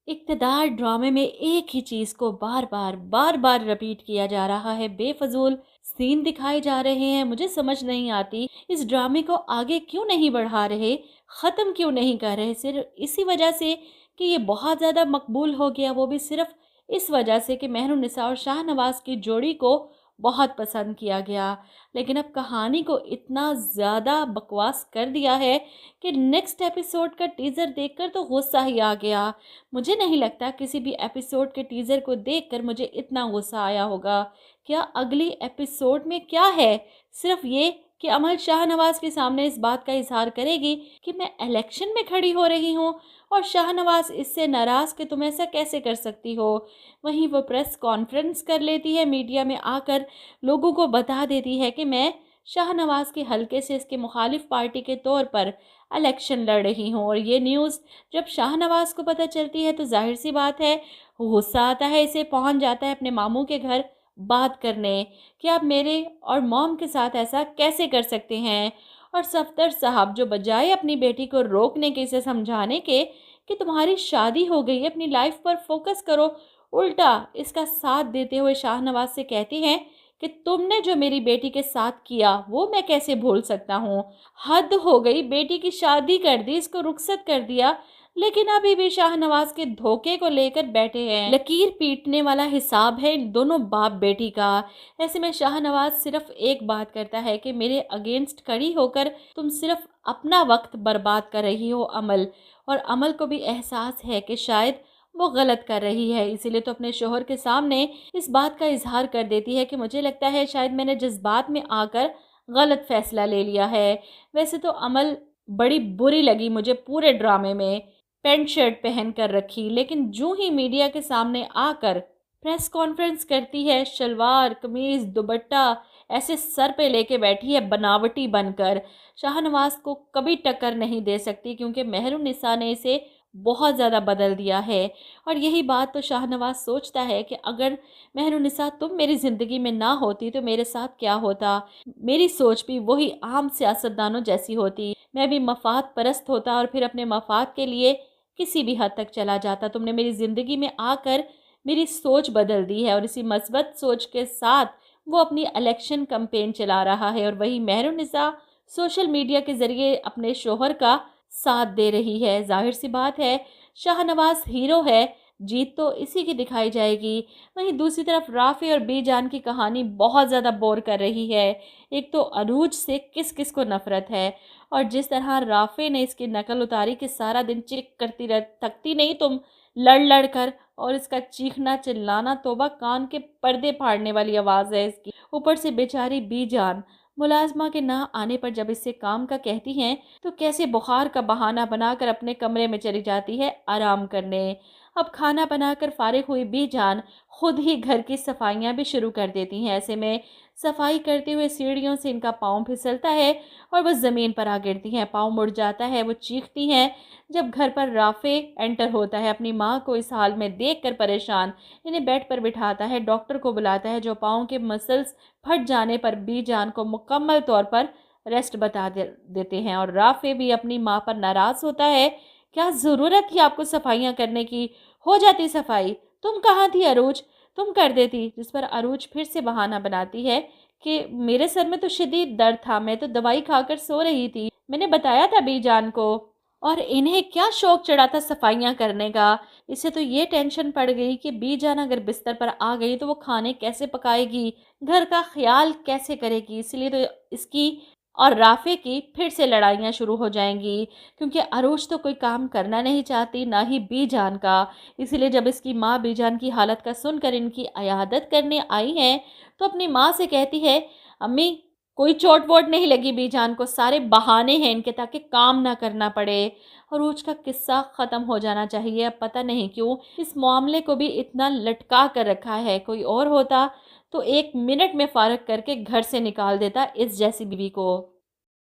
इक़्तिदार ड्रामे में एक ही चीज़ को बार बार रिपीट किया जा रहा है। बेफजूल सीन दिखाए जा रहे हैं। मुझे समझ नहीं आती इस ड्रामे को आगे क्यों नहीं बढ़ा रहे, ख़त्म क्यों नहीं कर रहे। सिर्फ इसी वजह से कि ये बहुत ज़्यादा मकबूल हो गया, वो भी सिर्फ इस वजह से कि मेहरुन्निसा और शाहनवाज़ की जोड़ी को बहुत पसंद किया गया। लेकिन अब कहानी को इतना ज़्यादा बकवास कर दिया है कि नेक्स्ट एपिसोड का टीज़र देखकर तो गुस्सा ही आ गया। मुझे नहीं लगता किसी भी एपिसोड के टीज़र को देखकर मुझे इतना गुस्सा आया होगा। क्या अगली एपिसोड में क्या है? सिर्फ ये कि अमल शाहनवाज़ के सामने इस बात का इजहार करेगी कि मैं इलेक्शन में खड़ी हो रही हूँ और शाहनवाज़ इससे नाराज़ कि तुम ऐसा कैसे कर सकती हो। वहीं वो प्रेस कॉन्फ्रेंस कर लेती है, मीडिया में आकर लोगों को बता देती है कि मैं शाहनवाज़ के हलके से इसके मुखालिफ पार्टी के तौर पर इलेक्शन लड़ रही हूँ। और ये न्यूज़ जब शाहनवाज़ को पता चलती है तो जाहिर सी बात है गुस्सा आता है, इसे पहुँच जाता है अपने मामू के घर बात करने कि आप मेरे और मॉम के साथ ऐसा कैसे कर सकते हैं। और सफदर साहब जो बजाय अपनी बेटी को रोकने के, इसे समझाने के कि तुम्हारी शादी हो गई है, अपनी लाइफ पर फोकस करो, उल्टा इसका साथ देते हुए शाहनवाज से कहती हैं कि तुमने जो मेरी बेटी के साथ किया वो मैं कैसे भूल सकता हूँ। हद हो गई, बेटी की शादी कर दी, इसको रुखसत कर दिया, लेकिन अभी भी शाहनवाज के धोखे को लेकर बैठे हैं। लकीर पीटने वाला हिसाब है इन दोनों बाप बेटी का। ऐसे में शाहनवाज सिर्फ एक बात करता है कि मेरे अगेंस्ट खड़ी होकर तुम सिर्फ अपना वक्त बर्बाद कर रही हो अमल। और अमल को भी एहसास है कि शायद वो गलत कर रही है, इसीलिए तो अपने शोहर के सामने इस बात का इजहार कर देती है कि मुझे लगता है शायद मैंने जज्बात में आकर गलत फैसला ले लिया है। वैसे तो अमल बड़ी बुरी लगी मुझे पूरे ड्रामे में, पैंट शर्ट पहन कर रखी, लेकिन जो ही मीडिया के सामने आकर प्रेस कॉन्फ्रेंस करती है, शलवार कमीज दुपट्टा ऐसे सर पे लेके बैठी है बनावटी बनकर। शाहनवाज को कभी टक्कर नहीं दे सकती क्योंकि मेहरुन्निसा ने इसे बहुत ज़्यादा बदल दिया है। और यही बात तो शाहनवाज सोचता है कि अगर मेहरुन्निसा तुम मेरी ज़िंदगी में ना होती तो मेरे साथ क्या होता। मेरी सोच भी वही आम सियासतदानों जैसी होती, मैं भी मफाद परस्त होता और फिर अपने मफाद के लिए किसी भी हद तक चला जाता। तुमने मेरी ज़िंदगी में आकर मेरी सोच बदल दी है। और इसी मस्बत सोच के साथ वो अपनी इलेक्शन कैंपेन चला रहा है और वही मेहरुन्निसा सोशल मीडिया के ज़रिए अपने शोहर का साथ दे रही है। जाहिर सी बात है शाहनवाज हीरो है, जीत तो इसी की दिखाई जाएगी। वहीं दूसरी तरफ राफे और बेजान की कहानी बहुत ज़्यादा बोर कर रही है। एक तो अरूज से किस किस को नफ़रत है, और जिस तरह राफे ने इसकी नकल उतारी कि सारा दिन चिक करती रह थकती नहीं तुम लड़ लड़ कर, और इसका चीखना चिल्लाना तोबा, कान के पर्दे फाड़ने वाली आवाज़ है इसकी। ऊपर से बेचारी बीजान मुलाजमा के ना आने पर जब इससे काम का कहती हैं तो कैसे बुखार का बहाना बनाकर अपने कमरे में चली जाती है आराम करने। अब खाना बनाकर फारिग हुई बीजान खुद ही घर की सफाइयाँ भी शुरू कर देती हैं। ऐसे में सफाई करते हुए सीढ़ियों से इनका पाँव फिसलता है और वो ज़मीन पर आ गिरती हैं, पाँव मुड़ जाता है, वो चीखती हैं। जब घर पर राफे एंटर होता है अपनी माँ को इस हाल में देखकर परेशान, इन्हें बेड पर बिठाता है, डॉक्टर को बुलाता है, जो पाँव के मसल्स फट जाने पर बीजान को मुकम्मल तौर पर रेस्ट देते हैं। और राफे भी अपनी माँ पर नाराज़ होता है, क्या ज़रूरत थी आपको सफाइयाँ करने की, हो जाती सफाई, तुम कहाँ थी अरूज, तुम कर देती। जिस पर अरूज फिर से बहाना बनाती है कि मेरे सर में तो शदीद दर्द था, मैं तो दवाई खाकर सो रही थी, मैंने बताया था बीजान को। और इन्हें क्या शौक चढ़ा था सफाइयाँ करने का। इसे तो ये टेंशन पड़ गई कि बीजान अगर बिस्तर पर आ गई तो वो खाने कैसे पकाएगी, घर का ख्याल कैसे करेगी। इसलिए तो इसकी और राफे की फिर से लड़ाइयाँ शुरू हो जाएंगी, क्योंकि अरूज तो कोई काम करना नहीं चाहती, ना ही बीजान का। इसलिए जब इसकी माँ बीजान की हालत का सुनकर इनकी अयादत करने आई हैं तो अपनी माँ से कहती है, अम्मी कोई चोट वोट नहीं लगी बीजान को, सारे बहाने हैं इनके ताकि काम ना करना पड़े। अरूज का किस्सा ख़त्म हो जाना चाहिए। अब पता नहीं क्यों इस मामले को भी इतना लटका कर रखा है। कोई और होता तो 1 मिनट में फारग करके घर से निकाल देता इस जैसी बीवी को।